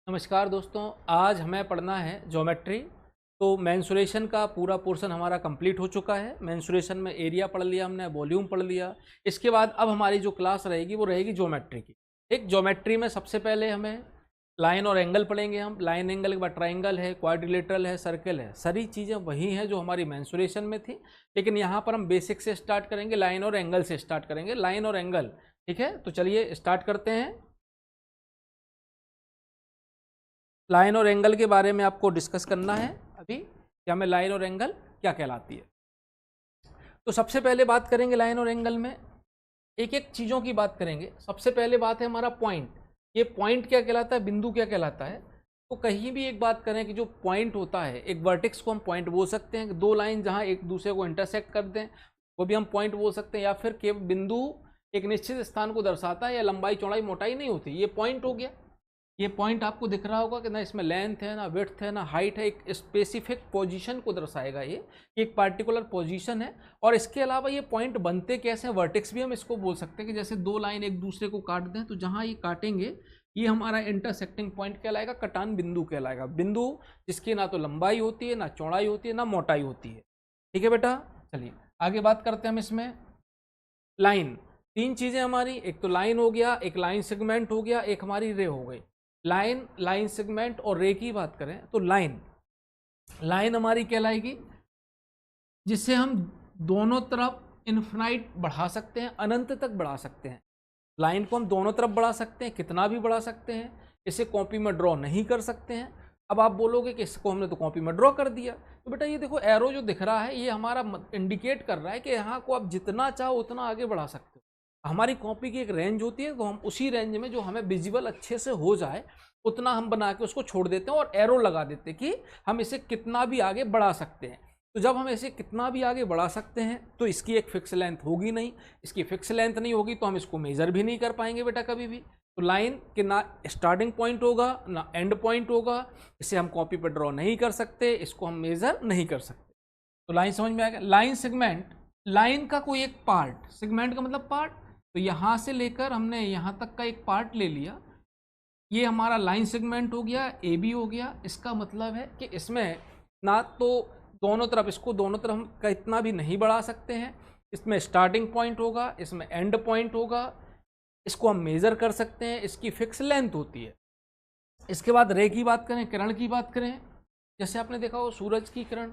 नमस्कार दोस्तों, आज हमें पढ़ना है ज्योमेट्री। तो मेंसुरेशन का पूरा पोर्शन हमारा कंप्लीट हो चुका है। मेंसुरेशन में एरिया पढ़ लिया हमने, वॉल्यूम पढ़ लिया। इसके बाद अब हमारी जो क्लास रहेगी वो रहेगी ज्योमेट्री की। एक ज्योमेट्री में सबसे पहले हमें लाइन और एंगल पढ़ेंगे। हम लाइन एंगल के बाद ट्राइंगल है, क्वाड्रिलेटरल है, सर्कल है। सारी चीज़ें वही हैं जो हमारी मेंसुरेशन में थी, लेकिन यहाँ पर हम बेसिक से स्टार्ट करेंगे, लाइन और एंगल से स्टार्ट करेंगे। लाइन और एंगल, ठीक है। तो चलिए स्टार्ट करते हैं। लाइन और एंगल के बारे में आपको डिस्कस करना है अभी कि हमें लाइन और एंगल क्या कहलाती है। तो सबसे पहले बात करेंगे लाइन और एंगल में, एक एक चीज़ों की बात करेंगे। सबसे पहले बात है हमारा पॉइंट। ये पॉइंट क्या कहलाता है, बिंदु क्या कहलाता है। तो कहीं भी एक बात करें कि जो पॉइंट होता है, एक वर्टेक्स को हम पॉइंट बोल सकते हैं। दो लाइन जहाँ एक दूसरे को इंटरसेक्ट कर दें वो भी हम पॉइंट बोल सकते हैं। या फिर केवल बिंदु एक निश्चित स्थान को दर्शाता है, या लंबाई चौड़ाई मोटाई नहीं होती, ये पॉइंट हो गया। ये पॉइंट आपको दिख रहा होगा कि ना इसमें लेंथ है, ना विड्थ है, ना हाइट है। एक स्पेसिफिक पोजीशन को दर्शाएगा ये, एक पार्टिकुलर पोजीशन है। और इसके अलावा ये पॉइंट बनते कैसे हैं, वर्टेक्स भी हम इसको बोल सकते हैं कि जैसे दो लाइन एक दूसरे को काट दें तो जहाँ ये काटेंगे ये हमारा इंटरसेक्टिंग पॉइंट कहलाएगा, कटान बिंदु कहलाएगा। बिंदु जिसकी ना तो लंबाई होती है, ना चौड़ाई होती है, ना मोटाई होती है। ठीक है बेटा, चलिए आगे बात करते हैं हम इसमें। लाइन, तीन चीज़ें हमारी, एक तो लाइन हो गया, एक लाइन सेगमेंट हो गया, एक हमारी रे हो गई। लाइन, लाइन सेगमेंट और रे की बात करें तो लाइन, लाइन हमारी कहलाएगी जिससे हम दोनों तरफ इन्फिनाइट बढ़ा सकते हैं, अनंत तक बढ़ा सकते हैं। लाइन को हम दोनों तरफ बढ़ा सकते हैं, कितना भी बढ़ा सकते हैं। इसे कॉपी में ड्रॉ नहीं कर सकते हैं। अब आप बोलोगे कि इसको हमने तो कॉपी में ड्रॉ कर दिया, तो बेटा ये देखो एरो जो दिख रहा है ये हमारा इंडिकेट कर रहा है कि यहाँ को आप जितना चाहो उतना आगे बढ़ा सकते हो। हमारी कॉपी की एक रेंज होती है, तो हम उसी रेंज में जो हमें विजिबल अच्छे से हो जाए उतना हम बना के उसको छोड़ देते हैं और एरो लगा देते हैं कि हम इसे कितना भी आगे बढ़ा सकते हैं। तो जब हम इसे कितना भी आगे बढ़ा सकते हैं तो इसकी एक फिक्स लेंथ होगी नहीं। इसकी फिक्स लेंथ नहीं होगी तो हम इसको मेजर भी नहीं कर पाएंगे बेटा कभी भी। तो लाइन के ना स्टार्टिंग पॉइंट होगा ना एंड पॉइंट होगा। इसे हम कॉपी पर ड्रॉ नहीं कर सकते, इसको हम मेजर नहीं कर सकते। तो लाइन समझ में आ गया। लाइन सेगमेंट, लाइन का कोई एक पार्ट, सेगमेंट का मतलब पार्ट। तो यहाँ से लेकर हमने यहाँ तक का एक पार्ट ले लिया, ये हमारा लाइन सेगमेंट हो गया, ए बी हो गया। इसका मतलब है कि इसमें ना तो दोनों तरफ, इसको दोनों तरफ हम कितना भी नहीं बढ़ा सकते हैं। इसमें स्टार्टिंग पॉइंट होगा, इसमें एंड पॉइंट होगा। इसको हम मेज़र कर सकते हैं, इसकी फिक्स लेंथ होती है। इसके बाद रे की बात करें, किरण की बात करें, जैसे आपने देखा हो सूरज की किरण,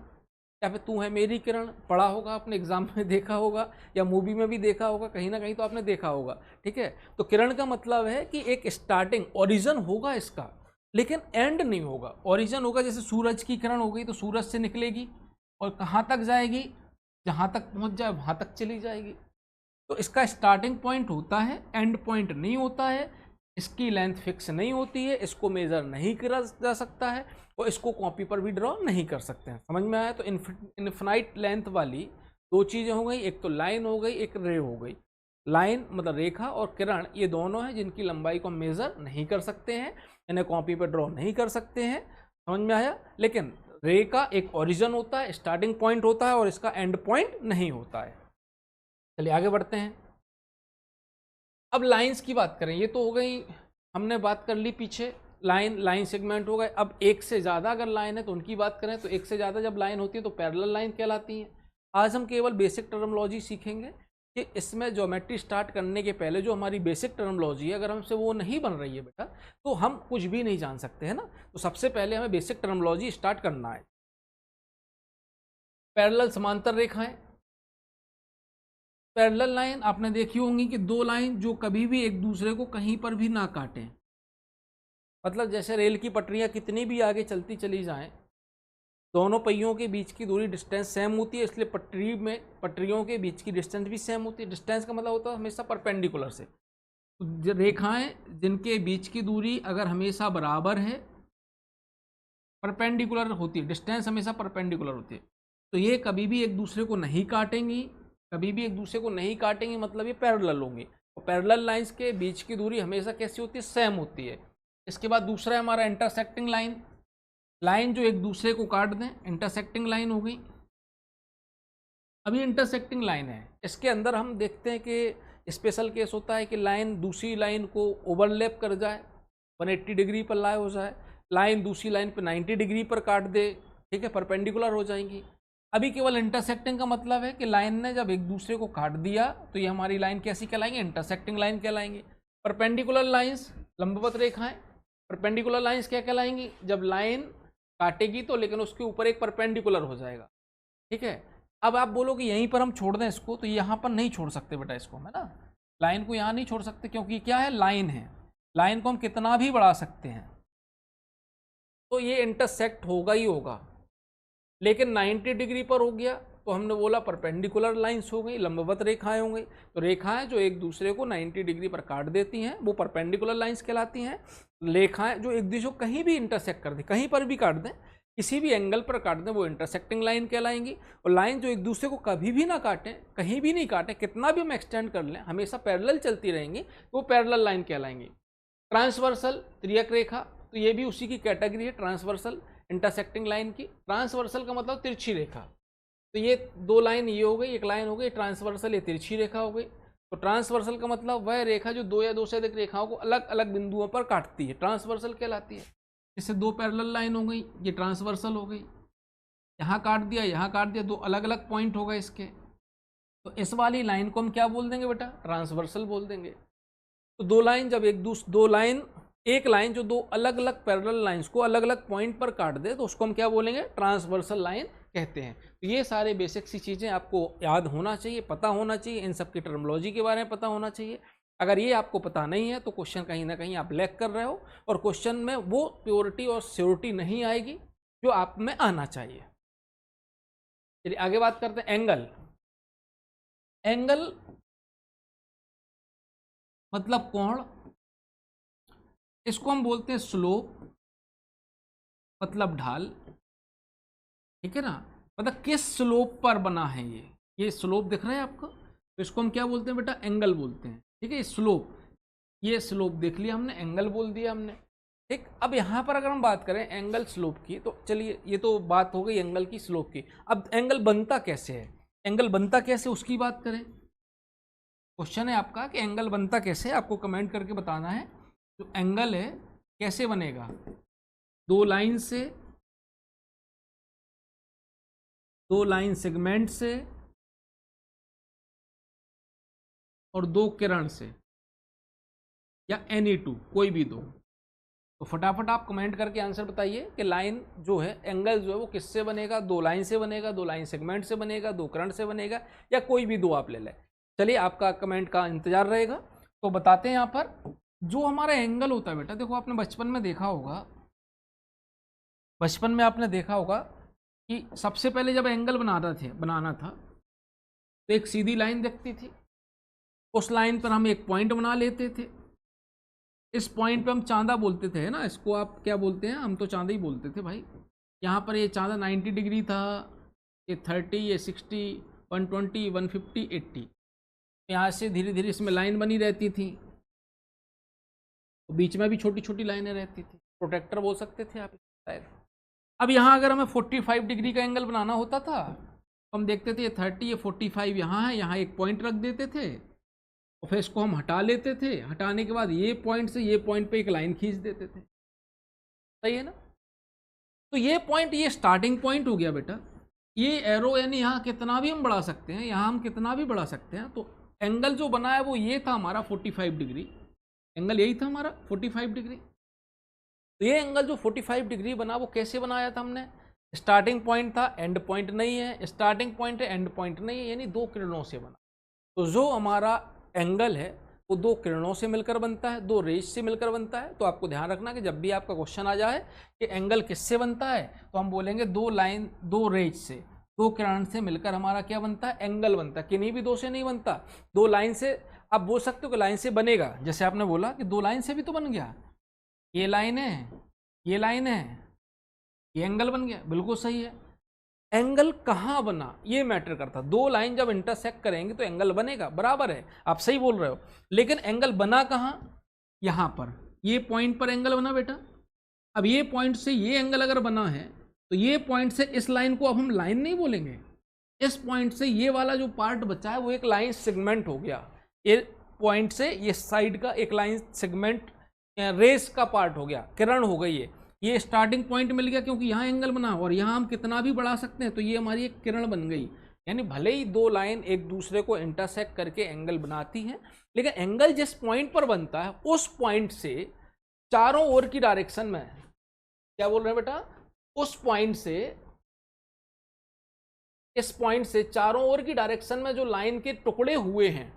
या फिर तू है मेरी किरण, पढ़ा होगा आपने, एग्जाम में देखा होगा या मूवी में भी देखा होगा, कहीं ना कहीं तो आपने देखा होगा। ठीक है, तो किरण का मतलब है कि एक स्टार्टिंग ओरिजिन होगा इसका, लेकिन एंड नहीं होगा। ओरिजिन होगा, जैसे सूरज की किरण हो गई तो सूरज से निकलेगी और कहाँ तक जाएगी, जहाँ तक पहुँच जाए वहाँ तक चली जाएगी। तो इसका स्टार्टिंग पॉइंट होता है, एंड पॉइंट नहीं होता है। इसकी लेंथ फिक्स नहीं होती है, इसको मेज़र नहीं करा जा सकता है और इसको कॉपी पर भी ड्रॉ नहीं कर सकते हैं। समझ में आया। तो इन्फिनाइट लेंथ वाली दो चीज़ें हो गई, एक तो लाइन हो गई, एक रे हो गई। लाइन मतलब रेखा, और किरण ये दोनों हैं जिनकी लंबाई को मेज़र नहीं कर सकते हैं, इन्हें कॉपी पर ड्रॉ नहीं कर सकते हैं। समझ में आया। लेकिन रे का एक ओरिजिन होता है, स्टार्टिंग पॉइंट होता है और इसका एंड पॉइंट नहीं होता है। चलिए आगे बढ़ते हैं। अब लाइंस की बात करें, ये तो हो गई, हमने बात कर ली पीछे। लाइन, लाइन सेगमेंट हो गए। अब एक से ज़्यादा अगर लाइन है तो उनकी बात करें, तो एक से ज़्यादा जब लाइन होती है तो पैरेलल लाइन कहलाती है। आज हम केवल बेसिक टर्मोलॉजी सीखेंगे कि इसमें ज्योमेट्री स्टार्ट करने के पहले जो हमारी बेसिक टर्मोलॉजी है, अगर हमसे वो नहीं बन रही है बेटा तो हम कुछ भी नहीं जान सकते हैं ना। तो सबसे पहले हमें बेसिक टर्मोलॉजी स्टार्ट करना है। पैरेलल समांतर रेखाएं, पैरेलल लाइन आपने देखी होंगी कि दो लाइन जो कभी भी एक दूसरे को कहीं पर भी ना काटें। मतलब जैसे रेल की पटरियां कितनी भी आगे चलती चली जाएं, दोनों पहियों के बीच की दूरी डिस्टेंस सेम होती है, इसलिए पटरी में पटरियों के बीच की डिस्टेंस भी सेम होती है। डिस्टेंस का मतलब होता है हमेशा परपेंडिकुलर से। तो रेखाएं जिनके बीच की दूरी अगर हमेशा बराबर है, परपेंडिकुलर होती है, डिस्टेंस हमेशा परपेंडिकुलर होती है, तो ये कभी भी एक दूसरे को नहीं काटेंगी। कभी भी एक दूसरे को नहीं काटेंगी मतलब ये पैरेलल होंगी। और पैरेलल लाइंस के बीच की दूरी हमेशा कैसी होती है, सेम होती है। इसके बाद दूसरा है हमारा इंटरसेक्टिंग लाइन, लाइन जो एक दूसरे को काट दें, इंटरसेक्टिंग लाइन हो गई। अभी इंटरसेक्टिंग लाइन है, इसके अंदर हम देखते हैं कि स्पेशल केस होता है कि लाइन दूसरी लाइन को ओवरलैप कर जाए, 180 डिग्री पर लाई हो जाए, लाइन दूसरी लाइन पर 90 डिग्री पर काट दे, ठीक है, परपेंडिकुलर हो जाएंगी। अभी केवल इंटरसेक्टिंग का मतलब है कि लाइन ने जब एक दूसरे को काट दिया तो ये हमारी लाइन कैसी कहलाएंगी, इंटरसेक्टिंग लाइन कहलाएंगी। परपेंडिकुलर लाइंस, लंबवत रेखाएं, परपेंडिकुलर लाइंस क्या कहलाएंगी, जब लाइन काटेगी तो लेकिन उसके ऊपर एक परपेंडिकुलर हो जाएगा, ठीक है। अब आप बोलो कि यहीं पर हम छोड़ दें इसको, तो यहाँ पर नहीं छोड़ सकते बेटा इसको, है ना, लाइन को यहाँ नहीं छोड़ सकते, क्योंकि क्या है, लाइन है, लाइन को हम कितना भी बढ़ा सकते हैं तो ये इंटरसेक्ट होगा ही होगा। लेकिन 90 डिग्री पर हो गया तो हमने बोला परपेंडिकुलर लाइंस हो गई, लंबवत रेखाएं हो गई। तो रेखाएं जो एक दूसरे को 90 डिग्री पर काट देती हैं वो परपेंडिकुलर लाइंस कहलाती हैं। रेखाएं जो एक दूसरे को कहीं भी इंटरसेक्ट कर दें, कहीं पर भी काट दें, किसी भी एंगल पर काट दें, वो इंटरसेक्टिंग लाइन कहलाएंगी। और लाइन जो एक दूसरे को कभी भी ना काटें, कहीं भी नहीं काटें, कितना भी हम एक्सटेंड कर लें, हमेशा पैरेलल चलती रहेंगी, वो पैरेलल लाइन कहलाएंगी। ट्रांसवर्सल, त्रियक रेखा, तो ये भी उसी की कैटेगरी है, ट्रांसवर्सल इंटरसेक्टिंग लाइन की। ट्रांसवर्सल का मतलब तिरछी रेखा, तो ये दो लाइन ये हो गई, एक लाइन हो गई ट्रांसवर्सल, ये तिरछी रेखा हो गई। तो ट्रांसवर्सल का मतलब वह रेखा जो दो या दो से अधिक रेखाओं को अलग अलग बिंदुओं पर काटती है, ट्रांसवर्सल कहलाती है। इससे दो पैरेलल लाइन हो गई, ये ट्रांसवर्सल हो गई, यहाँ काट दिया, यहाँ काट दिया, दो अलग अलग पॉइंट हो गए इसके, तो इस वाली लाइन को हम क्या बोल देंगे बेटा, ट्रांसवर्सल बोल देंगे। तो दो लाइन जब एक लाइन जो दो अलग अलग पैरेलल लाइंस को अलग अलग पॉइंट पर काट दे तो उसको हम क्या बोलेंगे, ट्रांसवर्सल लाइन कहते हैं। तो ये सारे बेसिक सी चीज़ें आपको याद होना चाहिए, पता होना चाहिए, इन सब की टर्मिनोलॉजी के बारे में पता होना चाहिए। अगर ये आपको पता नहीं है तो क्वेश्चन कहीं ना कहीं आप लैग कर रहे हो, और क्वेश्चन में वो प्योरिटी और श्योरिटी नहीं आएगी जो आप में आना चाहिए। चलिए आगे बात करते हैं एंगल। एंगल मतलब कोण, इसको हम बोलते हैं स्लोप, मतलब ढाल, ठीक है ना, मतलब किस स्लोप पर बना है ये स्लोप दिख रहा है आपको, तो इसको हम क्या बोलते हैं बेटा, एंगल बोलते हैं, ठीक है। स्लोप, ये स्लोप देख लिया हमने, एंगल बोल दिया हमने, ठीक। अब यहाँ पर अगर हम बात करें एंगल स्लोप की, तो चलिए ये तो बात हो गई एंगल की, स्लोप की। अब एंगल बनता कैसे है, एंगल बनता कैसे उसकी बात करें। क्वेश्चन है आपका कि एंगल बनता कैसे, आपको कमेंट करके बताना है। तो एंगल है कैसे बनेगा, दो लाइन से, दो लाइन सेगमेंट से और दो किरण से, या एनी टू, कोई भी दो। तो फटाफट आप कमेंट करके आंसर बताइए कि लाइन जो है, एंगल जो है वो किससे बनेगा, दो लाइन से बनेगा, दो लाइन सेगमेंट से बनेगा, दो किरण से बनेगा, या कोई भी दो आप ले लें। चलिए आपका कमेंट का इंतजार रहेगा। तो बताते हैं यहाँ पर जो हमारा एंगल होता है बेटा, देखो आपने बचपन में देखा होगा, बचपन में आपने देखा होगा कि सबसे पहले जब एंगल बनाना था तो एक सीधी लाइन दिखती थी, उस लाइन पर हम एक पॉइंट बना लेते थे, इस पॉइंट पे हम चांदा बोलते थे, है ना, इसको आप क्या बोलते हैं, हम तो चांदा ही बोलते थे भाई। यहाँ पर ये चांदा 90 डिग्री था, ये 30, ये 60, 120, 150, 80, यहाँ से धीरे धीरे इसमें लाइन बनी रहती थी, तो बीच में भी छोटी छोटी लाइनें रहती थी, प्रोटेक्टर बोल सकते थे आप शायद। अब यहाँ अगर हमें 45 डिग्री का एंगल बनाना होता था, हम देखते थे ये 30, ये 45 यहाँ है, यहाँ एक पॉइंट रख देते थे, और फिर इसको हम हटा लेते थे, हटाने के बाद ये पॉइंट से ये पॉइंट पे एक लाइन खींच देते थे, सही है ना। तो ये पॉइंट, ये स्टार्टिंग पॉइंट हो गया बेटा। ये एरो यानी यहाँ कितना भी हम बढ़ा सकते हैं, यहाँ हम कितना भी बढ़ा सकते हैं। तो एंगल जो बना है वो ये था हमारा 45 डिग्री, एंगल यही था हमारा 45 डिग्री। तो ये एंगल जो 45 डिग्री बना वो कैसे बनाया था हमने, स्टार्टिंग पॉइंट था, एंड पॉइंट नहीं है, स्टार्टिंग पॉइंट है, एंड पॉइंट नहीं है, यानी दो किरणों से बना। तो जो हमारा एंगल है वो दो किरणों से मिलकर बनता है, दो रेज से मिलकर बनता है। तो आपको ध्यान रखना कि जब भी आपका क्वेश्चन आ जाए कि एंगल किससे बनता है, तो हम बोलेंगे दो लाइन, दो रेज से, दो किरण से मिलकर हमारा क्या बनता है, एंगल बनता है। किन्हीं भी दो से नहीं बनता, दो लाइन से आप बोल सकते हो कि लाइन से बनेगा, जैसे आपने बोला कि दो लाइन से भी तो बन गया, ये लाइन है, ये लाइन है, ये एंगल बन गया, बिल्कुल सही है। एंगल कहाँ बना ये मैटर करता, दो लाइन जब इंटरसेक्ट करेंगे तो एंगल बनेगा, बराबर है, आप सही बोल रहे हो। लेकिन एंगल बना कहाँ, यहाँ पर, ये पॉइंट पर एंगल बना बेटा। अब ये पॉइंट से ये एंगल अगर बना है तो ये पॉइंट से इस लाइन को अब हम लाइन नहीं बोलेंगे, इस पॉइंट से ये वाला जो पार्ट बचा है वो एक लाइन सेगमेंट हो गया। ये पॉइंट से ये साइड का एक लाइन सेगमेंट रेस का पार्ट हो गया, किरण हो गई है, ये स्टार्टिंग पॉइंट मिल गया क्योंकि यहाँ एंगल बना और यहाँ हम कितना भी बढ़ा सकते हैं, तो ये हमारी एक किरण बन गई। यानी भले ही दो लाइन एक दूसरे को इंटरसेक्ट करके एंगल बनाती हैं, लेकिन एंगल जिस पॉइंट पर बनता है उस पॉइंट से चारों ओर की डायरेक्शन में, क्या बोल रहे हैं बेटा, उस पॉइंट से इस पॉइंट से चारों ओर की डायरेक्शन में जो लाइन के टुकड़े हुए हैं,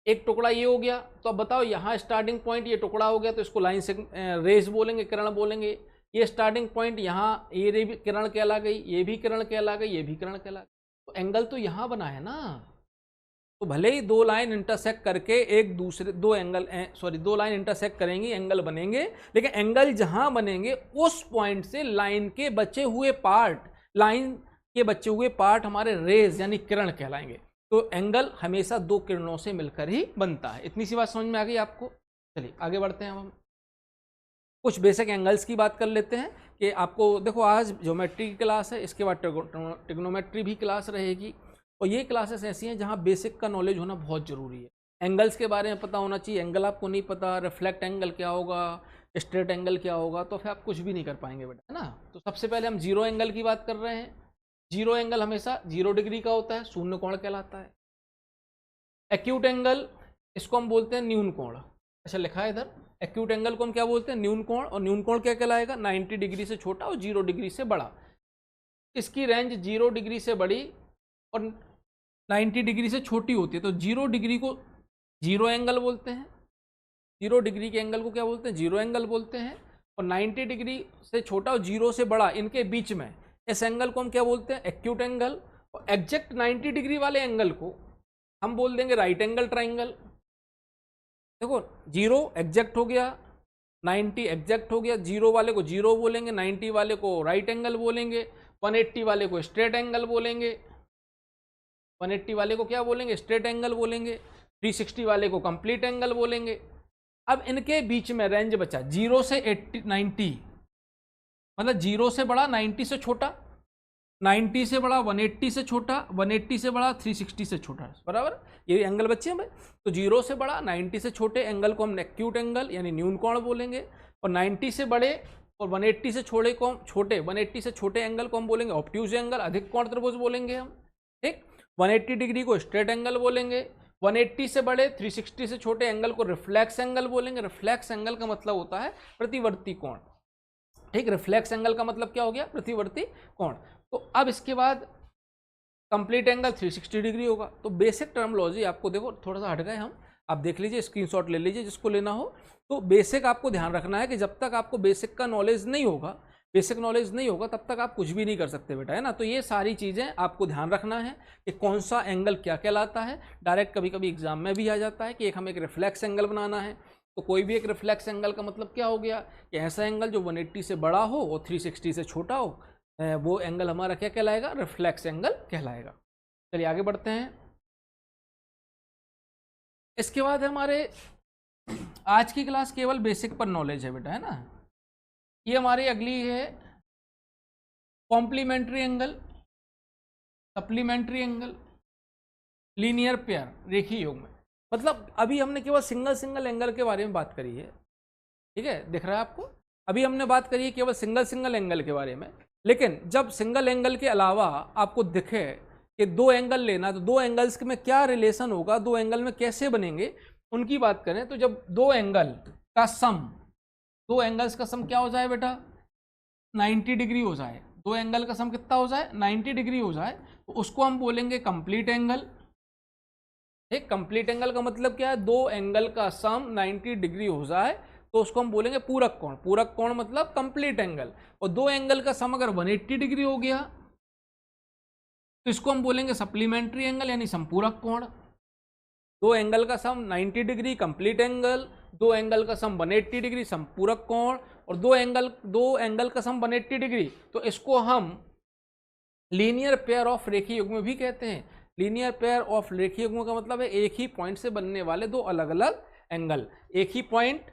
एक टुकड़ा ये हो गया, तो अब बताओ यहाँ स्टार्टिंग पॉइंट ये टुकड़ा हो गया तो इसको लाइन से रेस बोलेंगे, किरण बोलेंगे। ये स्टार्टिंग पॉइंट यहाँ ये भी किरण कहला गई, ये भी किरण कहला गई, ये भी किरण कहला गई, तो एंगल तो यहाँ बना है ना। तो भले ही दो लाइन इंटरसेक्ट करके एक दूसरे दो लाइन इंटरसेक्ट करेंगी, एंगल बनेंगे, लेकिन एंगल जहां बनेंगे उस पॉइंट से लाइन के बचे हुए पार्ट हमारे रेज यानी किरण कहलाएंगे। तो एंगल हमेशा दो किरणों से मिलकर ही बनता है। इतनी सी बात समझ में आ गई आपको। चलिए आगे बढ़ते हैं, हम कुछ बेसिक एंगल्स की बात कर लेते हैं कि आपको देखो आज ज्योमेट्री की क्लास है, इसके बाद ट्रिग्नोमेट्री भी क्लास रहेगी, और ये क्लासेस ऐसी हैं जहाँ बेसिक का नॉलेज होना बहुत ज़रूरी है। एंगल्स के बारे में पता होना चाहिए। एंगल आपको नहीं पता, रिफ्लेक्ट एंगल क्या होगा, स्ट्रेट एंगल क्या होगा, तो फिर आप कुछ भी नहीं कर पाएंगे बेटा, है ना। तो सबसे पहले हम जीरो एंगल की बात कर रहे हैं। जीरो एंगल हमेशा 0 डिग्री का होता है, शून्य कोण कहलाता है। एक्यूट एंगल, इसको हम बोलते हैं न्यून कोण। अच्छा लिखा है इधर, एक्यूट एंगल को हम क्या बोलते हैं, न्यून कोण। और न्यून कोण क्या कहलाएगा, 90 डिग्री से छोटा और 0 डिग्री से बड़ा। इसकी रेंज 0 डिग्री से बड़ी और 90 डिग्री से छोटी होती है, तो 0 डिग्री को जीरो एंगल बोलते हैं। 0 डिग्री के एंगल को क्या बोलते हैं, जीरो एंगल बोलते हैं। और 90 डिग्री से छोटा और 0 से बड़ा, इनके बीच में इस एंगल को हम क्या बोलते हैं, एक्यूट एंगल। और एग्जैक्ट 90 डिग्री वाले एंगल को हम बोल देंगे राइट एंगल ट्राइंगल। देखो 0 एग्जैक्ट हो गया, 90 एग्जैक्ट हो गया, 0 वाले को 0 बोलेंगे, 90 वाले को राइट एंगल बोलेंगे, 180 वाले को स्ट्रेट एंगल बोलेंगे, 180 वाले को क्या बोलेंगे, स्ट्रेट एंगल बोलेंगे, 360 वाले को कंप्लीट एंगल बोलेंगे। अब इनके बीच में रेंज बचा 0 से 90, मतलब 0 से बड़ा 90 से छोटा, 90 से बड़ा 180 से छोटा, 180 से बड़ा 360 से छोटा, बराबर ये एंगल बच्चे हैं भाई। तो 0 से बड़ा 90 से छोटे एंगल को हम एक्यूट एंगल यानी न्यून कोण बोलेंगे, और 90 से बड़े और 180 से छोटे 180 से छोटे एंगल को हम बोलेंगे ऑब्ट्यूज एंगल, अधिक कोण त्रिभुज बोलेंगे हम, ठीक। 180 डिग्री को स्ट्रेट एंगल बोलेंगे, 180 से बड़े 360 से छोटे एंगल को रिफ्लेक्स एंगल बोलेंगे। रिफ्लेक्स एंगल का मतलब होता है प्रतिवर्ती कोण, ठीक। रिफ्लेक्स एंगल का मतलब क्या हो गया, प्रतिवर्ती कोण। तो अब इसके बाद कंप्लीट एंगल 360 डिग्री होगा। तो बेसिक टर्मोलॉजी आपको देखो थोड़ा सा हट गए हम, आप देख लीजिए, स्क्रीनशॉट ले लीजिए जिसको लेना हो। तो बेसिक आपको ध्यान रखना है कि जब तक आपको बेसिक का नॉलेज नहीं होगा, बेसिक नॉलेज नहीं होगा, तब तक आप कुछ भी नहीं कर सकते बेटा, है ना। तो ये सारी चीज़ें आपको ध्यान रखना है कि कौन सा एंगल क्या कहलाता है। डायरेक्ट कभी कभी एग्जाम में भी आ जाता है कि हमें एक रिफ्लेक्स एंगल बनाना है, तो कोई भी एक रिफ्लेक्स एंगल का मतलब क्या हो गया कि ऐसा एंगल जो 180 से बड़ा हो और 360 से छोटा हो, वो एंगल हमारा क्या कहलाएगा, रिफ्लेक्स एंगल कहलाएगा। चलिए आगे बढ़ते हैं। इसके बाद हमारे आज की क्लास केवल बेसिक पर नॉलेज है बेटा, है ना। ये हमारी अगली है complementary angle, supplementary angle, linear pair, रेखीय युग्म। मतलब अभी हमने केवल सिंगल एंगल के बारे में बात करी है, ठीक है, दिख रहा है आपको। अभी हमने बात करी है केवल सिंगल एंगल के बारे में, लेकिन जब सिंगल एंगल के अलावा आपको दिखे कि दो एंगल लेना, तो दो एंगल्स में क्या रिलेशन होगा, दो एंगल में कैसे बनेंगे, उनकी बात करें तो जब दो एंगल का सम, दो एंगल्स का सम क्या हो जाए बेटा, 90 डिग्री हो जाए, दो एंगल का सम कितना हो जाए, 90 डिग्री हो जाए, तो उसको हम बोलेंगे कंप्लीट एंगल। एक कंप्लीट एंगल का मतलब क्या है, दो एंगल का सम 90 डिग्री हो जाए तो उसको हम बोलेंगे पूरक कोण। पूरक कोण मतलब कंप्लीट एंगल। और दो एंगल का सम अगर 180 डिग्री हो गया तो इसको हम बोलेंगे सप्लीमेंट्री एंगल यानी संपूरक कोण। दो एंगल का सम 90 डिग्री कंप्लीट एंगल, दो एंगल का सम 180 डिग्री संपूरक कोण, और दो एंगल का सम 180 डिग्री, तो इसको हम लीनियर पेयर ऑफ रेखीय युग्म भी कहते हैं। लीनियर पेयर ऑफ रेखीय युग्म का मतलब है एक ही पॉइंट से बनने वाले दो अलग अलग एंगल। एक ही पॉइंट,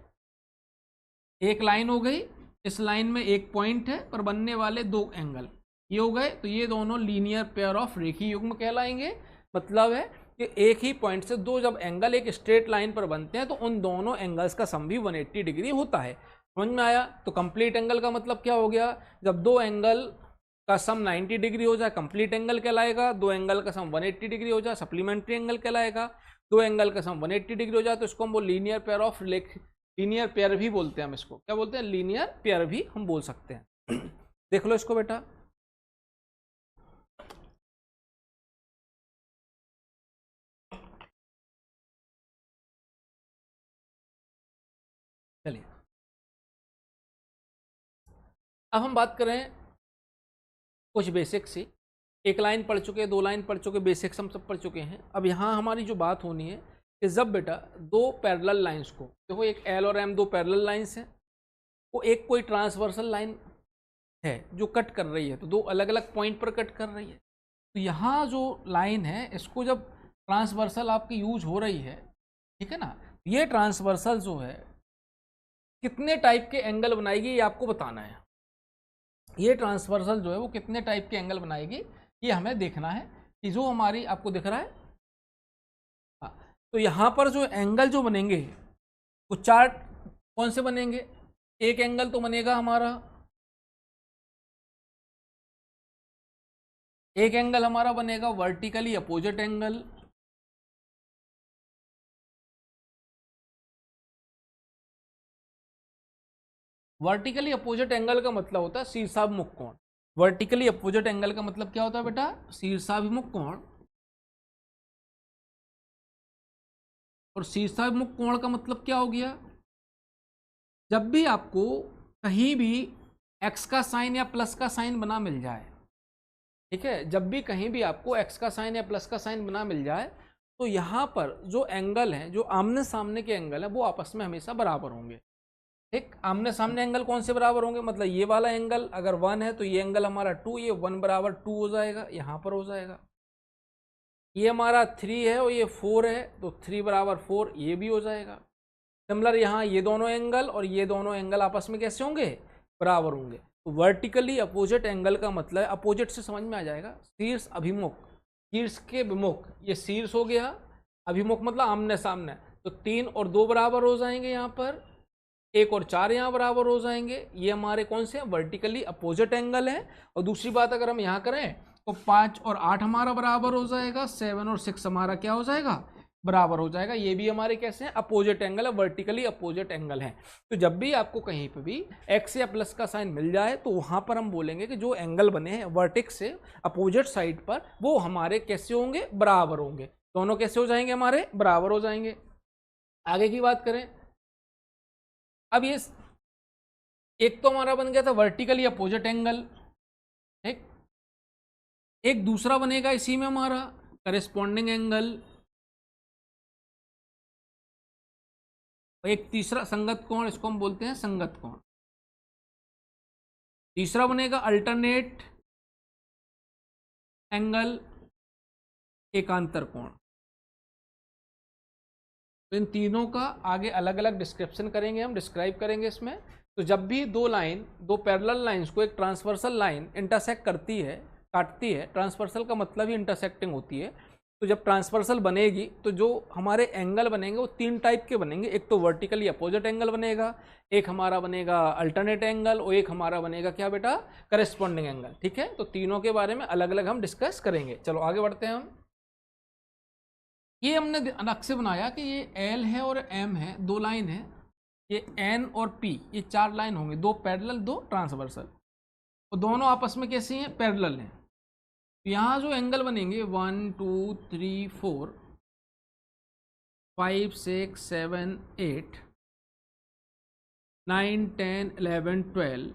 एक लाइन हो गई, इस लाइन में एक पॉइंट है पर बनने वाले दो एंगल ये हो गए, तो ये दोनों लीनियर पेयर ऑफ रेखीय युग्म कहलाएंगे। मतलब है कि एक ही पॉइंट से दो जब एंगल एक स्ट्रेट लाइन पर बनते हैं तो उन दोनों एंगल्स का सम भी 180 डिग्री होता है। समझ में आया? तो कंप्लीट एंगल का मतलब क्या हो गया, जब दो एंगल का सम 90 डिग्री हो जाए कंप्लीट एंगल कहलाएगा, दो एंगल का सम 180 डिग्री हो जाए सप्लीमेंट्री एंगल कहलाएगा, दो एंगल का सम 180 डिग्री हो जाए तो इसको हम वो linear pair of linear pair भी बोलते हैं। हम इसको क्या बोलते हैं? लीनियर पेयर भी हम बोल सकते हैं। देख लो इसको बेटा, चलिए अब हम बात करें कुछ बेसिक सी। एक लाइन पढ़ चुके, दो लाइन पढ़ चुके, बेसिक्स हम सब पढ़ चुके हैं। अब यहाँ हमारी जो बात होनी है कि जब बेटा दो पैरेलल लाइंस को, देखो एक एल और एम दो पैरेलल लाइंस हैं, वो एक कोई ट्रांसवर्सल लाइन है जो कट कर रही है, तो दो अलग अलग पॉइंट पर कट कर रही है। तो यहाँ जो लाइन है इसको जब ट्रांसवर्सल आपकी यूज हो रही है, ठीक है ना, ये ट्रांसवर्सल जो है कितने टाइप के एंगल बनाएगी ये आपको बताना है। ये ट्रांसवर्सल जो है वो कितने टाइप के एंगल बनाएगी ये हमें देखना है। कि जो हमारी आपको दिख रहा है, तो यहाँ पर जो एंगल जो बनेंगे वो चार कौन से बनेंगे? एक एंगल तो बनेगा हमारा, एक एंगल हमारा बनेगा vertically opposite angle, vertically opposite angle का मतलब होता है शीर्षाभिमुख कोण। वर्टिकली अपोजिट एंगल का मतलब क्या होता है बेटा? शीर्षाभिमुख कोण। और शीर्षाभिमुख कोण का मतलब क्या हो गया? जब भी आपको कहीं भी एक्स का साइन या प्लस का साइन बना मिल जाए, ठीक है, जब भी कहीं भी आपको एक्स का साइन या प्लस का साइन बना मिल जाए तो यहाँ पर जो एंगल हैं, जो आमने सामने के एंगल हैं, वो आपस में हमेशा बराबर होंगे। ठीक, आमने सामने एंगल कौन से बराबर होंगे? मतलब ये वाला एंगल अगर 1 है तो ये एंगल हमारा 2, ये 1 बराबर 2 हो जाएगा, यहाँ पर हो जाएगा। ये हमारा 3 है और ये 4 है तो 3 बराबर 4 ये भी हो जाएगा। सिमिलर यहाँ ये दोनों एंगल और ये दोनों एंगल आपस में कैसे होंगे? बराबर होंगे। तो वर्टिकली अपोजिट एंगल का मतलब, अपोजिट से समझ में आ जाएगा, शीर्ष अभिमुख, शीर्ष के विमुख, ये शीर्ष हो गया, अभिमुख मतलब आमने सामने, तो 3 और 2 बराबर हो जाएंगे, यहाँ पर 1 और 4 यहाँ बराबर हो जाएंगे। ये हमारे कौन से वर्टिकली अपोजिट एंगल है। और दूसरी बात अगर हम यहाँ करें तो 5 और 8 हमारा बराबर हो जाएगा, 7 और 6 हमारा क्या हो जाएगा? बराबर हो जाएगा। ये भी हमारे कैसे हैं? अपोजिट एंगल है, वर्टिकली अपोजिट एंगल है। तो जब भी आपको कहीं पे भी एक्स या प्लस का साइन मिल जाए तो वहां पर हम बोलेंगे कि जो एंगल बने हैं वर्टेक्स से अपोजिट साइड पर, वो हमारे कैसे होंगे? बराबर होंगे। दोनों कैसे हो जाएंगे? हमारे बराबर हो जाएंगे। आगे की बात करें, अब ये एक तो हमारा बन गया था वर्टिकली अपोजिट एंगल, एक दूसरा बनेगा इसी में हमारा करेस्पॉन्डिंग एंगल, एक तीसरा संगत कोण, इसको हम बोलते हैं संगत कोण। तीसरा बनेगा अल्टरनेट एंगल, एकांतर कोण। तो इन तीनों का आगे अलग अलग डिस्क्रिप्शन करेंगे, हम डिस्क्राइब करेंगे इसमें। तो जब भी दो लाइन, दो पैरेलल लाइंस को एक ट्रांसवर्सल लाइन इंटरसेक्ट करती है, काटती है, ट्रांसवर्सल का मतलब ही इंटरसेक्टिंग होती है, तो जब ट्रांसवर्सल बनेगी तो जो हमारे एंगल बनेंगे वो 3 टाइप के बनेंगे। एक तो वर्टिकली अपोजिट एंगल बनेगा, एक हमारा बनेगा अल्टरनेट एंगल और एक हमारा बनेगा क्या बेटा? Corresponding angle. ठीक है, तो तीनों के बारे में अलग अलग हम डिस्कस करेंगे। चलो आगे बढ़ते हैं हम। ये हमने अलग से बनाया कि ये एल है और एम है, दो लाइन है, ये एन और पी, ये 4 लाइन होंगे, दो पैरेलल दो ट्रांसवर्सल, तो दोनों आपस में कैसे हैं? पैरेलल हैं। यहाँ जो एंगल बनेंगे 1 2 3 4 5 6 7 8 9 10 11 12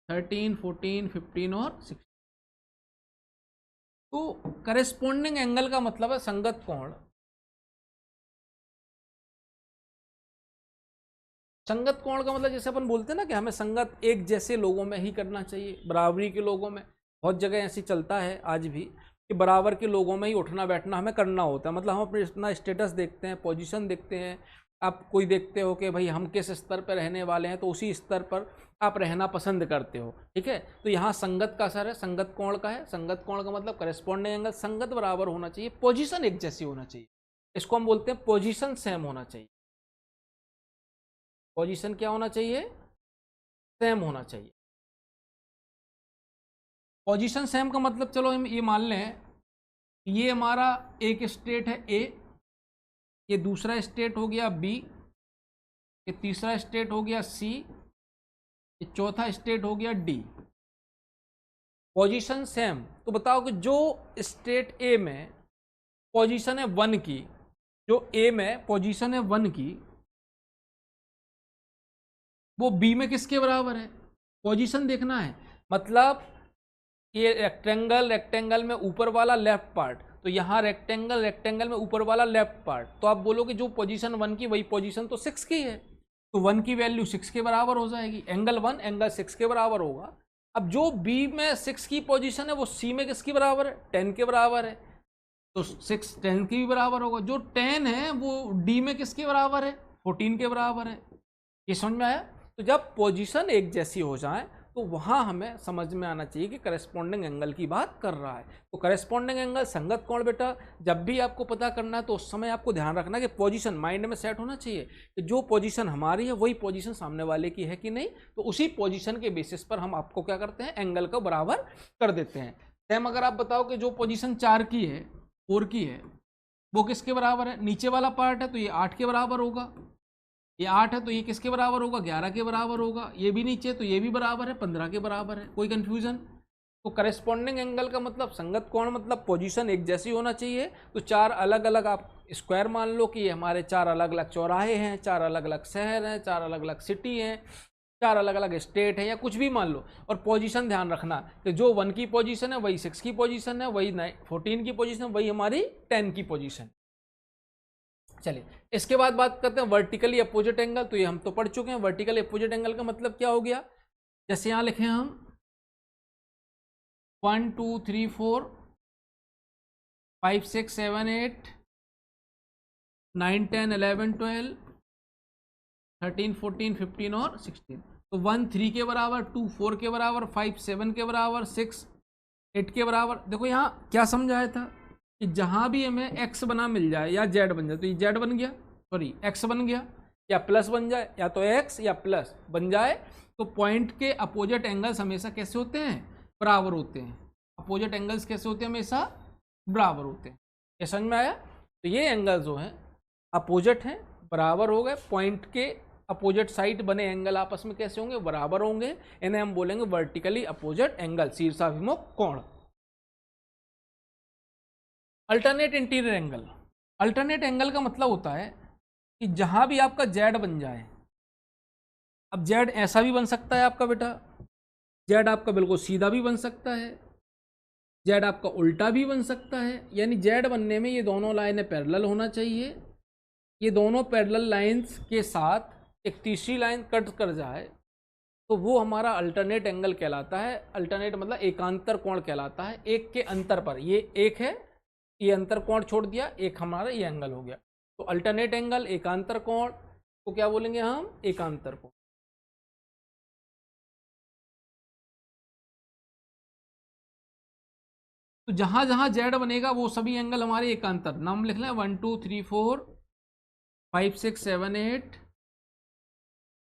13 14 15 और 16। तो करेस्पॉन्डिंग एंगल का मतलब है संगत कोण। संगत कोण का मतलब जैसे अपन बोलते हैं ना कि हमें संगत एक जैसे लोगों में ही करना चाहिए, बराबरी के लोगों में। बहुत जगह ऐसी चलता है आज भी कि बराबर के लोगों में ही उठना बैठना हमें करना होता है। मतलब हम अपना स्टेटस देखते हैं, पोजीशन देखते हैं, आप कोई देखते हो कि भाई हम किस स्तर पर रहने वाले हैं, तो उसी स्तर पर आप रहना पसंद करते हो, ठीक है। तो यहाँ संगत का असर है, संगत कोण का है। संगत कोण का मतलब करेस्पॉन्डिंग एंगल, संगत बराबर होना चाहिए, पोजीशन एक जैसी होना चाहिए, इसको हम बोलते हैं पोजीशन सेम होना चाहिए। पोजीशन क्या होना चाहिए? सेम होना चाहिए। पोजीशन सेम का मतलब चलो हम ये मान लें, ये हमारा एक स्टेट है ए, ये दूसरा स्टेट हो गया बी, ये तीसरा स्टेट हो गया सी, ये चौथा स्टेट हो गया डी। पोजीशन सेम, तो बताओ कि जो स्टेट ए में पोजीशन है 1 की, जो ए में पोजीशन है 1 की, वो बी में किसके बराबर है? पोजीशन देखना है। मतलब ये रेक्टेंगल में ऊपर वाला लेफ्ट पार्ट, तो यहाँ रेक्टेंगल में ऊपर वाला लेफ्ट पार्ट, तो आप बोलोगे जो पोजीशन 1 की वही पोजीशन तो 6 की है, तो 1 की वैल्यू 6 के बराबर हो जाएगी, एंगल 1 एंगल 6 के बराबर होगा। अब जो बी में 6 की पोजीशन है वो सी में किसकी बराबर है? 10 के बराबर है, तो 6 10 की भी बराबर होगा। जो 10 है वो डी में किसके बराबर है? 14 के बराबर है। ये समझ में आया? तो जब पोजीशन एक जैसी हो जाए तो वहां हमें समझ में आना चाहिए कि करेस्पॉन्डिंग एंगल की बात कर रहा है। तो करेस्पॉन्डिंग एंगल संगत कोण बेटा जब भी आपको पता करना है तो उस समय आपको ध्यान रखना कि पोजीशन माइंड में सेट होना चाहिए कि जो पोजीशन हमारी है वही पोजीशन सामने वाले की है कि नहीं, तो उसी पोजीशन के बेसिस पर हम आपको क्या करते हैं? एंगल को बराबर कर देते हैं। सेम अगर आप बताओ कि जो पोजीशन 4 की है, 4 की है, वो किसके बराबर है? नीचे वाला पार्ट है तो ये 8 के बराबर होगा, ये 8 है तो ये किसके बराबर होगा? 11 के बराबर होगा। ये भी नीचे तो ये भी बराबर है, 15 के बराबर है। कोई कंफ्यूजन? तो करेस्पॉन्डिंग एंगल का मतलब संगत कोण मतलब पोजीशन एक जैसी होना चाहिए। तो 4 अलग अलग आप स्क्वायर मान लो कि ये हमारे 4 अलग अलग चौराहे हैं, 4 अलग अलग शहर हैं, 4 अलग अलग सिटी हैं, 4 अलग अलग स्टेट है, या कुछ भी मान लो। और पोजीशन ध्यान रखना कि जो 1 की पोजीशन है वही 6 की पोजीशन है, वही 14 की पोजीशन, वही हमारी 10 की पोजीशन। चलिए इसके बाद बात करते हैं वर्टिकली अपोजिट एंगल। तो ये हम तो पढ़ चुके हैं। वर्टिकली अपोजिट एंगल का मतलब क्या हो गया? जैसे यहां लिखे हम 1 2 3 4 5 6 7 8 9 10 11 12 13 14 15 और 16। तो 1 3 के बराबर, 2 4 के बराबर, 5 7 के बराबर, 6 8 के बराबर। देखो यहाँ क्या समझाया था कि जहां भी हमें x बना मिल जाए या z बन जाए, तो ये z बन गया, सॉरी x बन गया, या प्लस बन जाए, या तो x या प्लस बन जाए, तो पॉइंट के अपोजिट एंगल्स हमेशा कैसे होते हैं? बराबर होते हैं। अपोजिट एंगल्स कैसे होते हैं? हमेशा बराबर होते हैं। ये समझ में आया? तो ये एंगल जो हैं अपोजिट हैं, बराबर हो गए। पॉइंट के अपोजिट साइड बने एंगल आपस में कैसे होंगे? बराबर होंगे। इन्हें हम बोलेंगे वर्टिकली अपोजिट एंगल, शीर्षाभिमुख कोण। Alternate interior angle. Alternate angle का मतलब होता है कि जहां भी आपका जेड बन जाए, अब जेड ऐसा भी बन सकता है आपका बेटा, जेड आपका बिल्कुल सीधा भी बन सकता है, जेड आपका उल्टा भी बन सकता है। यानी जेड बनने में ये दोनों लाइनें पैरेलल होना चाहिए। ये दोनों पैरेलल लाइंस के साथ एक तीसरी लाइन कट कर जाए तो वो हमारा अल्टरनेट एंगल कहलाता है। अल्टरनेट मतलब एकांतर कोण कहलाता है। एक के अंतर पर, ये एक है, ये अंतर कोण छोड़ दिया, एक हमारा ये एंगल हो गया। तो अल्टरनेट एंगल, एकांतर कोण को क्या बोलेंगे हम? एकांतर कोण। तो जहां जहां जेड बनेगा वो सभी एंगल हमारे एकांतर। नाम लिख लें 1 2 3 4 5 6 7 8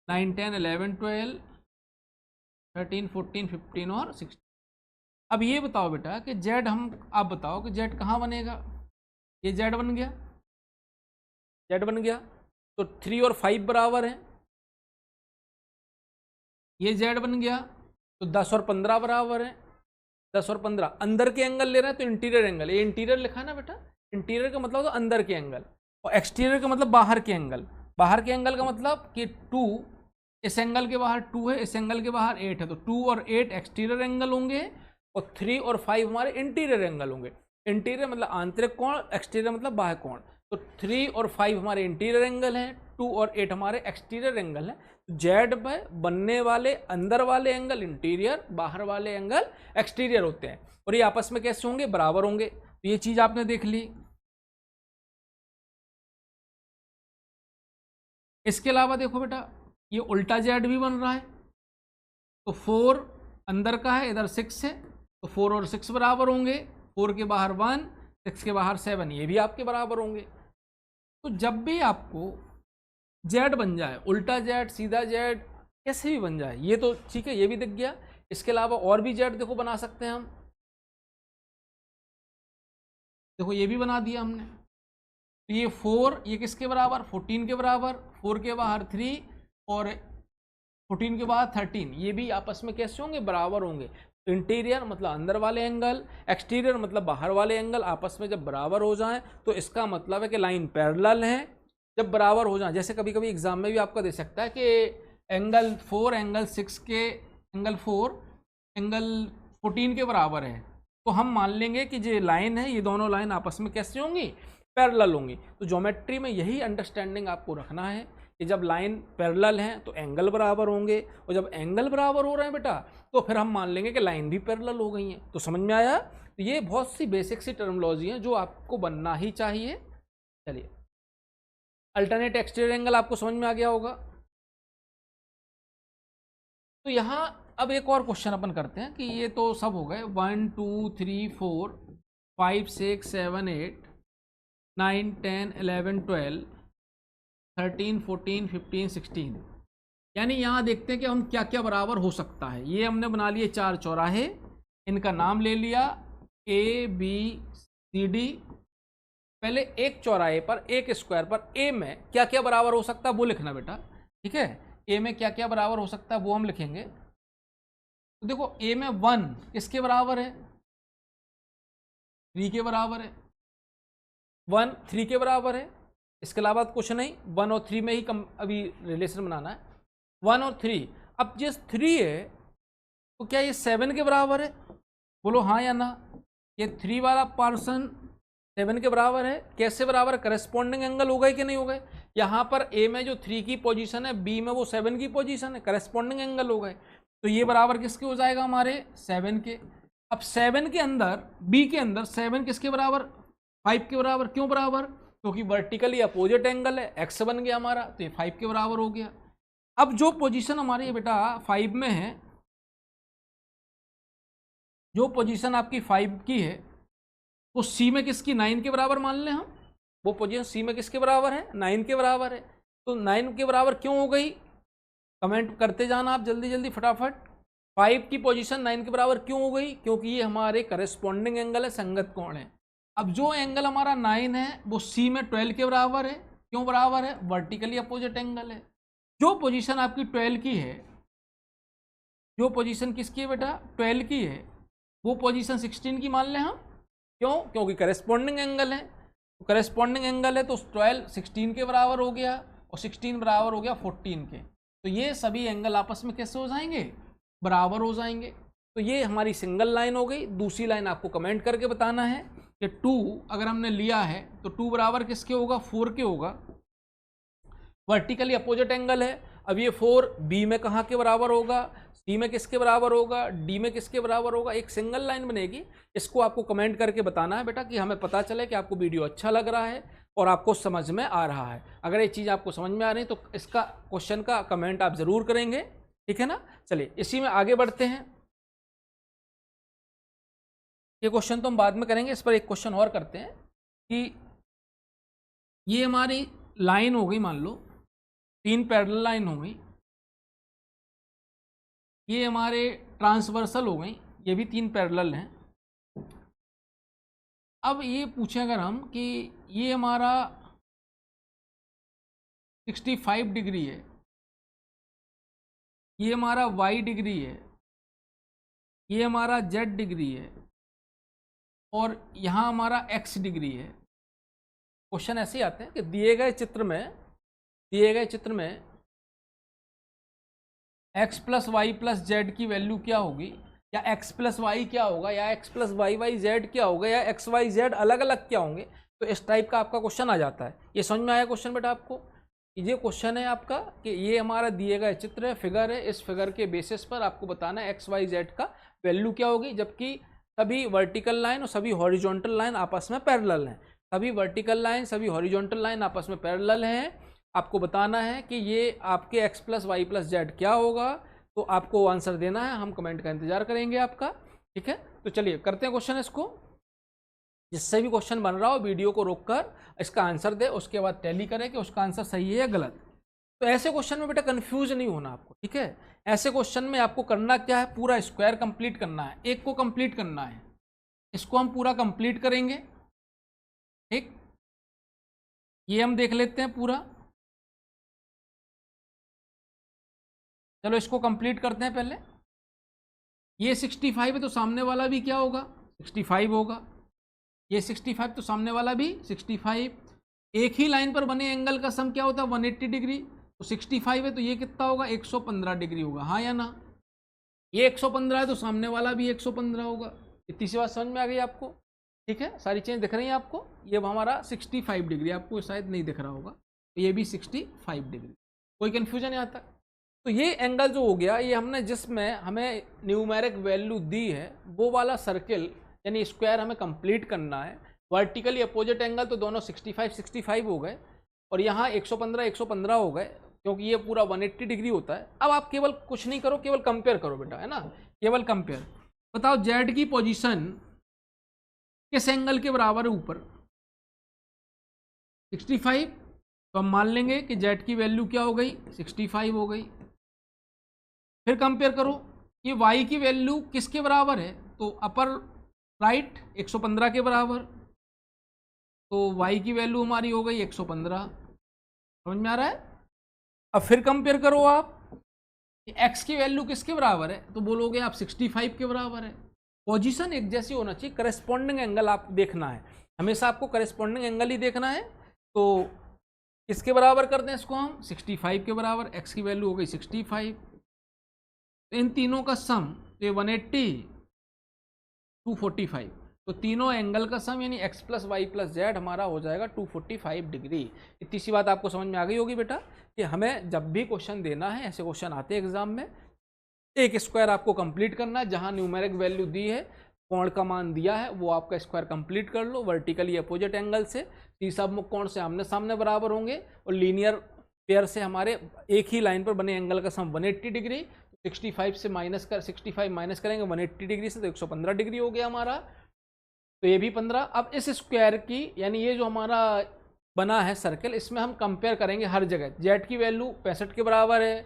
9 10 11 12 13 14 15 और 16। अब ये बताओ बेटा कि जेड आप बताओ कि जेड कहाँ बनेगा? ये जेड बन गया, जेड बन गया, तो 3 और 5 बराबर है। ये जेड बन गया तो 10 और 15 बराबर है। 10 और 15 अंदर के एंगल ले रहे हैं तो इंटीरियर एंगल, ये इंटीरियर लिखा है ना बेटा। इंटीरियर का मतलब तो अंदर के एंगल, और एक्सटीरियर का मतलब बाहर के एंगल। बाहर के एंगल का मतलब कि 2 इस एंगल के बाहर 2 है, इस एंगल के बाहर 8 है, तो 2 और 8 एक्सटीरियर एंगल होंगे, और 3 और 5 हमारे इंटीरियर एंगल होंगे। इंटीरियर मतलब आंतरिक कोण, एक्सटीरियर मतलब बाह्य कोण। तो 3 और 5 हमारे इंटीरियर एंगल हैं, 2 और 8 हमारे एक्सटीरियर एंगल हैं। जेड में बनने वाले अंदर वाले एंगल इंटीरियर, बाहर वाले एंगल एक्सटीरियर होते हैं, और ये आपस में कैसे होंगे? बराबर होंगे। तो ये चीज आपने देख ली। इसके अलावा देखो बेटा, ये उल्टा जेड भी बन रहा है, तो 4 अंदर का है, इधर 6 है, तो 4 और 6 बराबर होंगे, 4 के बाहर 1, 6 के बाहर 7, ये भी आपके बराबर होंगे। तो जब भी आपको जेड बन जाए, उल्टा जेड, सीधा जेड, कैसे भी बन जाए, ये तो ठीक है, ये भी दिख गया। इसके अलावा और भी जेड देखो बना सकते हैं हम, देखो ये भी बना दिया हमने। तो ये 4, ये किसके बराबर, 14 के बराबर, 4 के बाहर 3 और 14 के बाद 13, ये भी आपस में कैसे होंगे, बराबर होंगे। इंटीरियर मतलब अंदर वाले एंगल, एक्सटीरियर मतलब बाहर वाले एंगल आपस में जब बराबर हो जाएं तो इसका मतलब है कि लाइन पैरेलल है। जब बराबर हो जाए, जैसे कभी कभी एग्जाम में भी आपका दे सकता है कि एंगल 4 एंगल 6 के, एंगल 4 एंगल 14 के बराबर है, तो हम मान लेंगे कि जो लाइन है, ये दोनों लाइन आपस में कैसे होंगी, पैरेलल होंगी। तो ज्योमेट्री में यही अंडरस्टैंडिंग आपको रखना है कि जब लाइन पैरेलल हैं तो एंगल बराबर होंगे, और जब एंगल बराबर हो रहे हैं बेटा तो फिर हम मान लेंगे कि लाइन भी पैरेलल हो गई हैं। तो समझ में आया? तो ये बहुत सी बेसिक सी टर्मिनोलॉजी हैं जो आपको बनना ही चाहिए। चलिए, अल्टरनेट एक्सटीरियर एंगल आपको समझ में आ गया होगा। तो यहाँ अब एक और क्वेश्चन अपन करते हैं कि ये तो सब हो गए 1 2 3 4 5 6 7 8 9 10 11 12 13 14 15 16, यानी यहाँ देखते हैं कि हम क्या क्या बराबर हो सकता है। ये हमने बना लिए 4 चौराहे, इनका नाम ले लिया ए बी सी डी। पहले एक चौराहे पर, एक स्क्वायर पर ए में क्या क्या बराबर हो सकता है वो लिखना बेटा, ठीक है। ए में क्या क्या बराबर हो सकता है वो हम लिखेंगे। तो देखो ए में 1 किसके बराबर है, 3 के बराबर है, 1 3 के बराबर है, इसके अलावा कुछ नहीं, 1 और 3 में ही अभी रिलेशन बनाना है, 1 और 3। अब जिस 3 है तो क्या ये 7 के बराबर है, बोलो हाँ या ना। ये 3 वाला पर्सन 7 के बराबर है, कैसे बराबर है, करस्पॉन्डिंग एंगल हो गए कि नहीं हो गए। यहाँ पर ए में जो 3 की पोजीशन है, बी में वो 7 की पोजीशन है, करस्पॉन्डिंग एंगल हो गए। तो ये बराबर किसके हो जाएगा, हमारे 7 के। अब 7 के अंदर, बी के अंदर 7 किसके बराबर, 5 के बराबर। क्यों बराबर, क्योंकि वर्टिकली अपोजिट एंगल है, एक्स बन गया हमारा, तो ये 5 के बराबर हो गया। अब जो पोजीशन हमारी बेटा 5 में है, जो पोजीशन आपकी 5 की है वो सी में किसकी, 9 के बराबर मान लें हम। वो पोजीशन सी में किसके बराबर है, 9 के बराबर है। तो 9 के बराबर क्यों हो गई, कमेंट करते जाना आप जल्दी जल्दी फटाफट। 5 की पोजीशन 9 के बराबर क्यों हो गई, क्योंकि ये हमारे करस्पॉन्डिंग एंगल है, संगत कोण है। अब जो एंगल हमारा 9 है वो सी में 12 के बराबर है। क्यों बराबर है, वर्टिकली अपोजिट एंगल है। जो पोजीशन आपकी 12 की है, जो पोजीशन किसकी है बेटा, 12 की है, वो पोजीशन 16 की मान लें हम। क्यों, क्योंकि करस्पॉन्डिंग एंगल है। तो करस्पॉन्डिंग एंगल है तो 12 16 के बराबर हो गया और 16 बराबर हो गया 14 के। तो ये सभी एंगल आपस में कैसे हो जाएंगे, बराबर हो जाएंगे। तो ये हमारी सिंगल लाइन हो गई। दूसरी लाइन आपको कमेंट करके बताना है कि 2 अगर हमने लिया है तो 2 बराबर किसके होगा, 4 के होगा, वर्टिकली अपोजिट एंगल है। अब ये 4 बी में कहाँ के बराबर होगा, सी में किसके बराबर होगा, डी में किसके बराबर होगा, एक सिंगल लाइन बनेगी। इसको आपको कमेंट करके बताना है बेटा कि हमें पता चले कि आपको वीडियो अच्छा लग रहा है और आपको समझ में आ रहा है। अगर ये चीज़ आपको समझ में आ रही है तो इसका क्वेश्चन का कमेंट आप ज़रूर करेंगे, ठीक है ना। चलिए इसी में आगे बढ़ते हैं। ये क्वेश्चन तो हम बाद में करेंगे, इस पर एक क्वेश्चन और करते हैं कि ये हमारी लाइन हो गई, मान लो 3 पैरेलल लाइन हो गई, ये हमारे ट्रांसवर्सल हो गई, ये भी 3 पैरेलल हैं। अब ये पूछें अगर हम कि ये हमारा 65 डिग्री है, ये हमारा y डिग्री है, ये हमारा z डिग्री है और यहाँ हमारा x डिग्री है। क्वेश्चन ऐसे ही आते हैं कि दिए गए चित्र में x plus Y plus Z की वैल्यू क्या होगी, या x प्लस वाई क्या होगा, या x plus Y Y Z क्या होगा, या x वाई जेड अलग अलग क्या होंगे। तो इस टाइप का आपका क्वेश्चन आ जाता है। ये समझ में आया क्वेश्चन बेटा आपको। ये क्वेश्चन है आपका कि ये हमारा दिए गए चित्र है, फिगर है, इस फिगर के बेसिस पर आपको बताना है x वाई जेड का वैल्यू क्या होगी, जबकि सभी वर्टिकल लाइन और सभी हॉरिजॉन्टल लाइन आपस में पैरेलल हैं। सभी वर्टिकल लाइन, सभी हॉरिजॉन्टल लाइन आपस में पैरेलल हैं आपको बताना है कि ये आपके x plus Y plus Z क्या होगा, तो आपको आंसर देना है, हम कमेंट का इंतजार करेंगे आपका। ठीक है, तो चलिए करते हैं क्वेश्चन इसको। जिससे भी क्वेश्चन बन रहा हो वीडियो को रोककर इसका आंसर दे, उसके बाद टैली करें कि उसका आंसर सही है या गलत। तो ऐसे क्वेश्चन में बेटा कंफ्यूज नहीं होना आपको, ठीक है। ऐसे क्वेश्चन में आपको करना क्या है, पूरा स्क्वायर कंप्लीट करना है, एक को कंप्लीट करना है, इसको हम पूरा कंप्लीट करेंगे। ठीक, ये हम देख लेते हैं पूरा। चलो इसको कंप्लीट करते हैं पहले। ये 65 है तो सामने वाला भी क्या होगा, 65 होगा। ये 65 तो सामने वाला भी 65। एक ही लाइन पर बने एंगल का सम क्या होता है, 180 डिग्री। तो 65 है तो ये कितना होगा, 115 डिग्री होगा, हाँ या ना। ये 115 है तो सामने वाला भी 115 होगा। इतनी सी बात समझ में आ गई आपको। ठीक है, सारी चीज़ें दिख रही हैं आपको। ये हमारा 65 डिग्री, आपको शायद नहीं दिख रहा होगा, तो ये भी 65 डिग्री, कोई कन्फ्यूजन यहाँ तक। तो ये एंगल जो हो गया, ये हमने जिसमें हमें न्यूमेरिक वैल्यू दी है वो वाला सर्किल यानी स्क्वायर हमें कंप्लीट करना है। वर्टिकली अपोजिट एंगल तो दोनों 65 हो गए, और यहाँ 115 हो गए, क्योंकि ये पूरा 180 डिग्री होता है। अब आप केवल कुछ नहीं करो, केवल कंपेयर करो बेटा, है ना, केवल कंपेयर। बताओ जेड की पोजीशन किस एंगल के बराबर है ऊपर, 65। तो हम मान लेंगे कि जेड की वैल्यू क्या हो गई, 65 हो गई। फिर कंपेयर करो ये वाई की वैल्यू किसके बराबर है, तो अपर राइट 115 के बराबर, तो y की वैल्यू हमारी हो गई 115। समझ में आ रहा है। अब फिर कंपेयर करो आप, x की वैल्यू किसके बराबर है, तो बोलोगे आप 65 के बराबर है। पोजीशन एक जैसी होना चाहिए, करस्पॉन्डिंग एंगल आप देखना है, हमेशा आपको करस्पॉन्डिंग एंगल ही देखना है। तो किसके बराबर करते हैं इसको हम, 65 के बराबर। x की वैल्यू हो गई 65, तो इन तीनों का सम, ये 180 245, तो तीनों एंगल का सम यानी x plus Y plus Z हमारा हो जाएगा 245 डिग्री। इतनी सी बात आपको समझ में आ गई होगी बेटा, कि हमें जब भी क्वेश्चन देना है, ऐसे क्वेश्चन आते हैं एग्जाम में, एक स्क्वायर आपको कंप्लीट करना है, जहां न्यूमेरिक वैल्यू दी है, कोण का मान दिया है, वो आपका स्क्वायर कंप्लीट कर लो वर्टिकली अपोजिट एंगल से। तीसरा कोण से आमने सामने बराबर होंगे, और लीनियर पेयर से हमारे एक ही लाइन पर बने एंगल का सम 180 डिग्री। 65 से माइनस कर 65 माइनस करेंगे 180 डिग्री से, तो 115 डिग्री हो गया हमारा, तो ये भी 15। अब इस स्क्वायर की यानी ये जो हमारा बना है सर्कल, इसमें हम कंपेयर करेंगे हर जगह। जेड की वैल्यू 65 के बराबर है,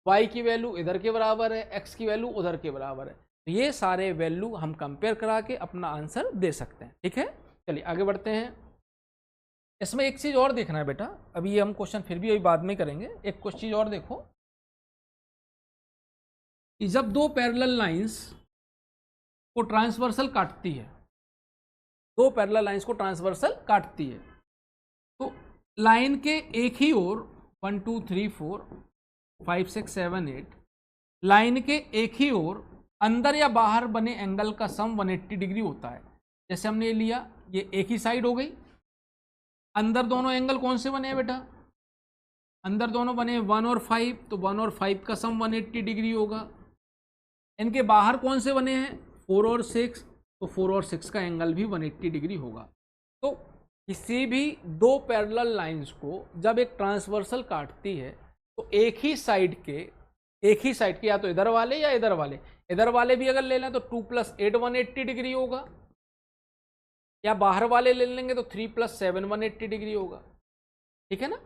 वाई की वैल्यू इधर के बराबर है, एक्स की वैल्यू उधर के बराबर है। तो ये सारे वैल्यू हम कंपेयर करा के अपना आंसर दे सकते हैं। ठीक है, चलिए आगे बढ़ते हैं। इसमें एक चीज़ और देखना है बेटा, अभी ये हम क्वेश्चन फिर भी अभी बाद में करेंगे। एक कुछ चीज़ और देखो कि जब दो पैरेलल लाइंस को ट्रांसवर्सल काटती है, दो पैरेलल लाइंस को ट्रांसवर्सल काटती है, तो लाइन के एक ही ओर 1 2 3 4 5 6 7 8 लाइन के एक ही ओर अंदर या बाहर बने एंगल का सम 180 डिग्री होता है। जैसे हमने लिया, ये एक ही साइड हो गई, अंदर दोनों एंगल कौन से बने हैं बेटा, अंदर दोनों बने 1 और 5, तो 1 और 5 का सम 180 डिग्री होगा। इनके बाहर कौन से बने हैं, 4 और 6, तो 4 और 6 का एंगल भी 180 डिग्री होगा। तो किसी भी दो पैरेलल लाइंस को जब एक ट्रांसवर्सल काटती है, तो एक ही साइड के या तो इधर वाले या इधर वाले भी अगर ले लें तो 2 + 8 180 डिग्री होगा, या बाहर वाले ले लेंगे तो 3 + 7 180 डिग्री होगा। ठीक है ना।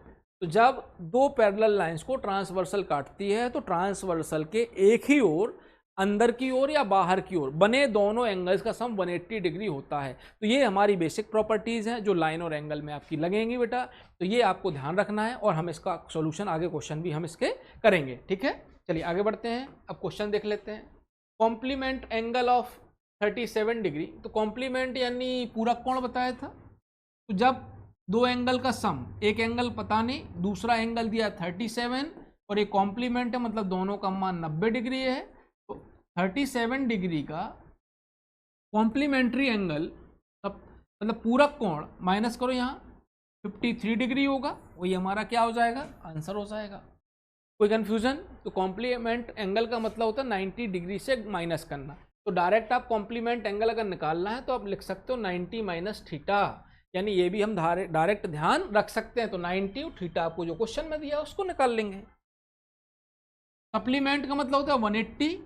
तो जब दो पैरेलल लाइंस को ट्रांसवर्सल काटती है, तो ट्रांसवर्सल के एक ही ओर, अंदर की ओर या बाहर की ओर बने दोनों एंगल्स का सम 180 डिग्री होता है। तो ये हमारी बेसिक प्रॉपर्टीज हैं जो लाइन और एंगल में आपकी लगेंगी बेटा, तो ये आपको ध्यान रखना है, और हम इसका सॉल्यूशन आगे क्वेश्चन भी हम इसके करेंगे। ठीक है, चलिए आगे बढ़ते हैं। अब क्वेश्चन देख लेते हैं। कॉम्प्लीमेंट एंगल ऑफ 37 डिग्री, तो कॉम्प्लीमेंट यानी पूरा कोण बताया था। तो जब दो एंगल का सम, एक एंगल पता नहीं, दूसरा एंगल दिया 37 और एक कॉम्प्लीमेंट है, मतलब दोनों का मान 90 डिग्री है, तो 37 डिग्री का कॉम्प्लीमेंट्री एंगल मतलब पूरा कोण माइनस करो, यहाँ 53 डिग्री होगा, वही हमारा क्या हो जाएगा, आंसर हो जाएगा। कोई कंफ्यूजन, तो कॉम्प्लीमेंट एंगल का मतलब होता है 90 डिग्री से माइनस करना। तो डायरेक्ट आप कॉम्प्लीमेंट एंगल अगर निकालना है तो आप लिख सकते हो 90 - थीटा, यानी ये भी हम डायरेक्ट ध्यान रख सकते हैं। तो 90 और थीटा आपको जो क्वेश्चन में दिया उसको निकाल लेंगे। सप्लीमेंट का मतलब होता है 180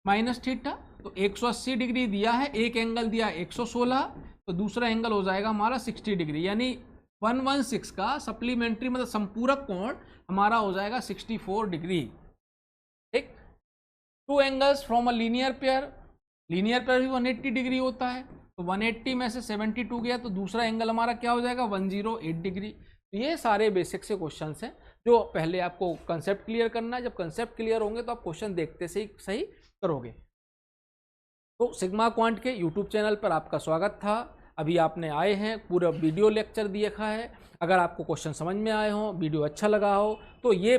माइनस थीटा। तो 180 डिग्री दिया है, एक एंगल दिया 116, तो दूसरा एंगल हो जाएगा हमारा 60 डिग्री, यानी 116 का सप्लीमेंट्री मतलब संपूरक कोण हमारा हो जाएगा 64 डिग्री। ठीक। Two angles from a linear pair भी 180 डिग्री होता है, तो 180 में से 72 गया तो दूसरा एंगल हमारा क्या हो जाएगा 108 डिग्री। तो ये सारे बेसिक से क्वेश्चंस हैं जो पहले आपको कंसेप्ट क्लियर करना है। जब कंसेप्ट क्लियर होंगे तो आप क्वेश्चन देखते से ही सही करोगे। तो सिग्मा क्वांट के यूट्यूब चैनल पर आपका स्वागत था। अभी आपने आए हैं, पूरा वीडियो लेक्चर देखा है। अगर आपको क्वेश्चन समझ में आए हो, वीडियो अच्छा लगा हो, तो ये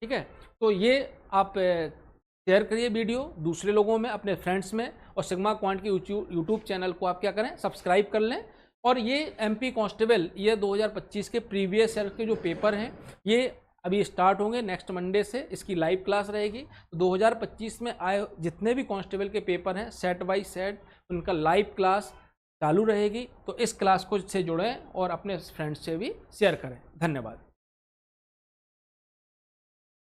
ठीक है, तो ये आप शेयर करिए वीडियो दूसरे लोगों में, अपने फ्रेंड्स में, और सिग्मा क्वांट के यूट्यूब चैनल को आप क्या करें, सब्सक्राइब कर लें। और ये एमपी कांस्टेबल ये 2025 के प्रीवियस ईयर के जो पेपर हैं ये अभी स्टार्ट होंगे नेक्स्ट मंडे से, इसकी लाइव क्लास रहेगी। तो 2025 में आए जितने भी कांस्टेबल के पेपर हैं सेट बाय सेट, उनका लाइव क्लास चालू रहेगी। तो इस क्लास को से जुड़ें और अपने फ्रेंड्स से भी शेयर करें। धन्यवाद।